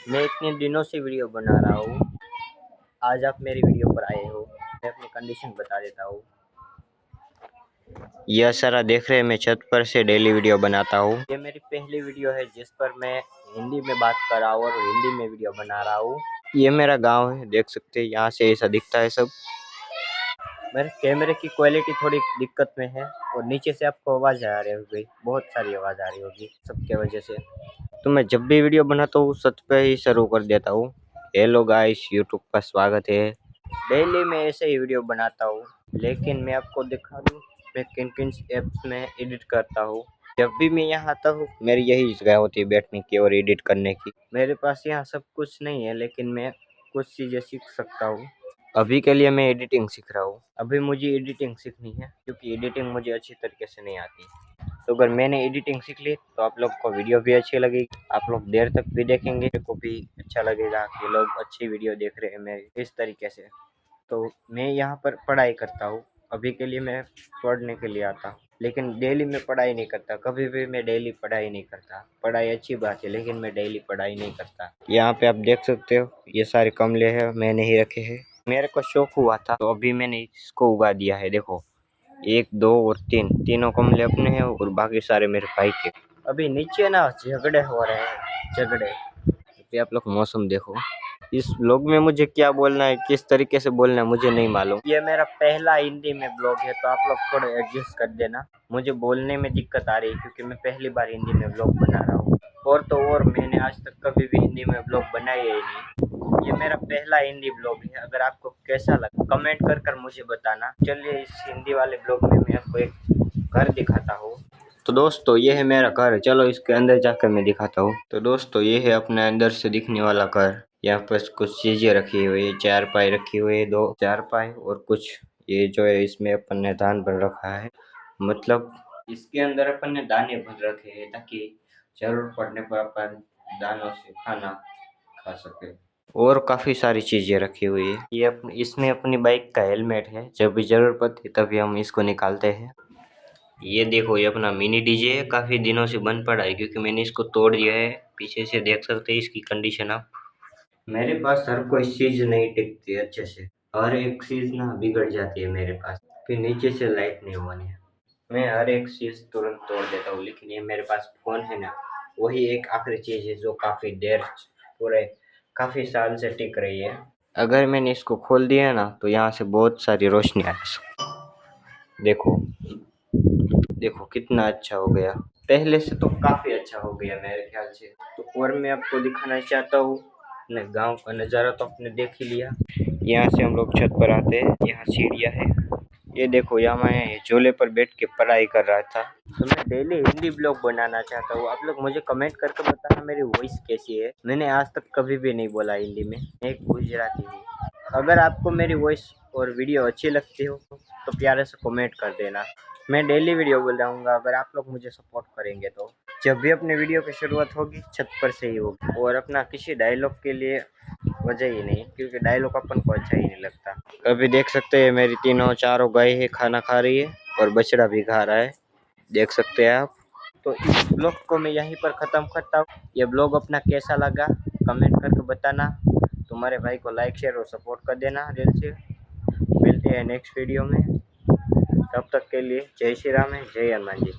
मैं इतने दिनों से वीडियो बना रहा हूँ। आज आप मेरी वीडियो पर आए हो। मैं अपनी कंडीशन बता देता हूँ। यह सारा देख रहे हैं, मैं छत पर से डेली वीडियो बनाता हूँ। ये मेरी पहली वीडियो है जिस पर मैं हिंदी में बात कर रहा हूँ और हिंदी में वीडियो बना रहा हूँ। ये मेरा गांव है, देख सकते हैं, यहाँ से ऐसा दिखता है सब। मेरे कैमरे की क्वालिटी थोड़ी दिक्कत में है और नीचे से आपको आवाज़ आ रही होगी, बहुत सारी आवाज़ आ रही होगी सबके वजह से। तो मैं जब भी वीडियो बनाता हूँ छत पे ही शुरू कर देता हूँ। हेलो गाइस, यूट्यूब पर स्वागत है। डेली मैं ऐसे ही वीडियो बनाता हूँ, लेकिन मैं आपको दिखा दूँ मैं किन किन ऐप्स में एडिट करता हूँ। जब भी मैं यहाँ आता हूँ मेरी यही जगह होती है बैठने की और एडिट करने की। मेरे पास यहाँ सब कुछ नहीं है, लेकिन मैं कुछ चीज़ें सीख सकता हूँ। अभी के लिए मैं एडिटिंग सीख रहा हूँ। अभी मुझे एडिटिंग सीखनी है क्योंकि एडिटिंग मुझे अच्छी तरीके से नहीं आती। तो अगर मैंने एडिटिंग सीख ली तो आप लोग को वीडियो भी अच्छी लगेगी, आप लोग देर तक भी देखेंगे, मेरे को भी अच्छा लगेगा कि लोग अच्छी वीडियो देख रहे हैं मेरी इस तरीके से। तो मैं यहाँ पर पढ़ाई करता हूँ। अभी के लिए मैं पढ़ने के लिए आता हूँ, लेकिन डेली मैं पढ़ाई नहीं करता। कभी भी मैं डेली पढ़ाई नहीं करता। पढ़ाई अच्छी बात है, लेकिन मैं डेली पढ़ाई नहीं करता। यहाँ पे आप देख सकते हो ये सारे गमले हैं, मैंने ही रखे हैं। मेरे को शौक हुआ था तो अभी मैंने इसको उगा दिया है। देखो, 1 2 और 3 तीनों गमले अपने हैं और बाकी सारे मेरे भाई के। अभी नीचे ना झगड़े हो रहे हैं, झगड़े। अभी आप लोग मौसम देखो। इस ब्लॉग में मुझे क्या बोलना है, किस तरीके से बोलना है, मुझे नहीं मालूम। ये मेरा पहला हिंदी में ब्लॉग है, तो आप लोग थोड़ा एडजस्ट कर देना। मुझे बोलने में दिक्कत आ रही है क्योंकि मैं पहली बार हिंदी में ब्लॉग बना रहा हूँ। और तो और मैंने आज तक कभी भी हिंदी में ब्लॉग बनाया ही नहीं। ये मेरा पहला हिंदी ब्लॉग है। अगर आपको कैसा लगा कमेंट कर मुझे बताना। चलिए इस हिंदी वाले ब्लॉग में मैं आपको एक घर दिखाता हूँ। तो दोस्तों ये है मेरा घर, चलो इसके अंदर जाकर मैं दिखाता हूँ। तो दोस्तों ये है अपने अंदर से दिखने वाला घर। यहाँ पर कुछ चीजें रखी हुई है, चारपाई रखी हुई है, 2 चारपाई और कुछ ये जो है इसमें अपन ने दान भर रखा है। मतलब इसके अंदर अपन ने दाने भर रखे हैं ताकि जरूर पड़ने पर अपन दानों से खाना खा सके। और काफी सारी चीजें रखी हुई है। ये इसमें अपनी बाइक का हेलमेट है, जब भी जरूरत पड़ती तभी हम इसको निकालते हैं। ये देखो ये अपना मिनी डीजे है, काफी दिनों से बंद पड़ा है क्योंकि मैंने इसको तोड़ दिया है। पीछे से देख सकते हैं इसकी कंडीशन आप। मेरे पास हर कोई चीज नहीं टिकती अच्छे से, हर एक चीज ना बिगड़ जाती है मेरे पास। फिर नीचे से लाइट नहीं होनी है, मैं हर एक चीज तुरंत तोड़ देता हूँ। लेकिन ये मेरे पास फोन है ना, वही एक आखिरी चीज है जो काफी देर पूरे काफी साल से टिक रही है। अगर मैंने इसको खोल दिया ना तो यहाँ से बहुत सारी रोशनी आ देखो, देखो कितना अच्छा हो गया। पहले से तो काफी अच्छा हो गया मेरे ख्याल से। तो और मैं आपको दिखाना चाहता हूँ अपने गांव का नज़ारा। तो आपने देख ही लिया। यहाँ से हम लोग छत पर आते हैं, यहाँ सीढ़ियाँ है। ये देखो यहाँ मैं झूले पर बैठ के पढ़ाई कर रहा था। तो मैं डेली हिंदी ब्लॉग बनाना चाहता हूँ। आप लोग मुझे कमेंट करके बताना मेरी वॉइस कैसी है। मैंने आज तक कभी भी नहीं बोला हिंदी में, मैं एक गुजराती हूँ। अगर आपको मेरी वॉइस और वीडियो अच्छी लगती हो तो प्यारे से कमेंट कर देना। मैं डेली वीडियो बनाऊंगा अगर आप लोग मुझे सपोर्ट करेंगे तो। जब भी अपने वीडियो की शुरुआत होगी छत पर से ही होगी, और अपना किसी डायलॉग के लिए वजह ही नहीं, क्योंकि डायलॉग अपन को अच्छा ही नहीं लगता। अभी देख सकते हैं मेरी तीनों चारों गाय है, खाना खा रही है और बछड़ा भी खा रहा है, देख सकते हैं आप। तो इस ब्लॉग को मैं यहीं पर ख़त्म करता हूँ। ये ब्लॉग अपना कैसा लगा कमेंट करके बताना। तुम्हारे भाई को लाइक शेयर और सपोर्ट कर देना दिल से। मिलते हैं नेक्स्ट वीडियो में, तब तक के लिए जय श्री राम है, जय हनुमान जी।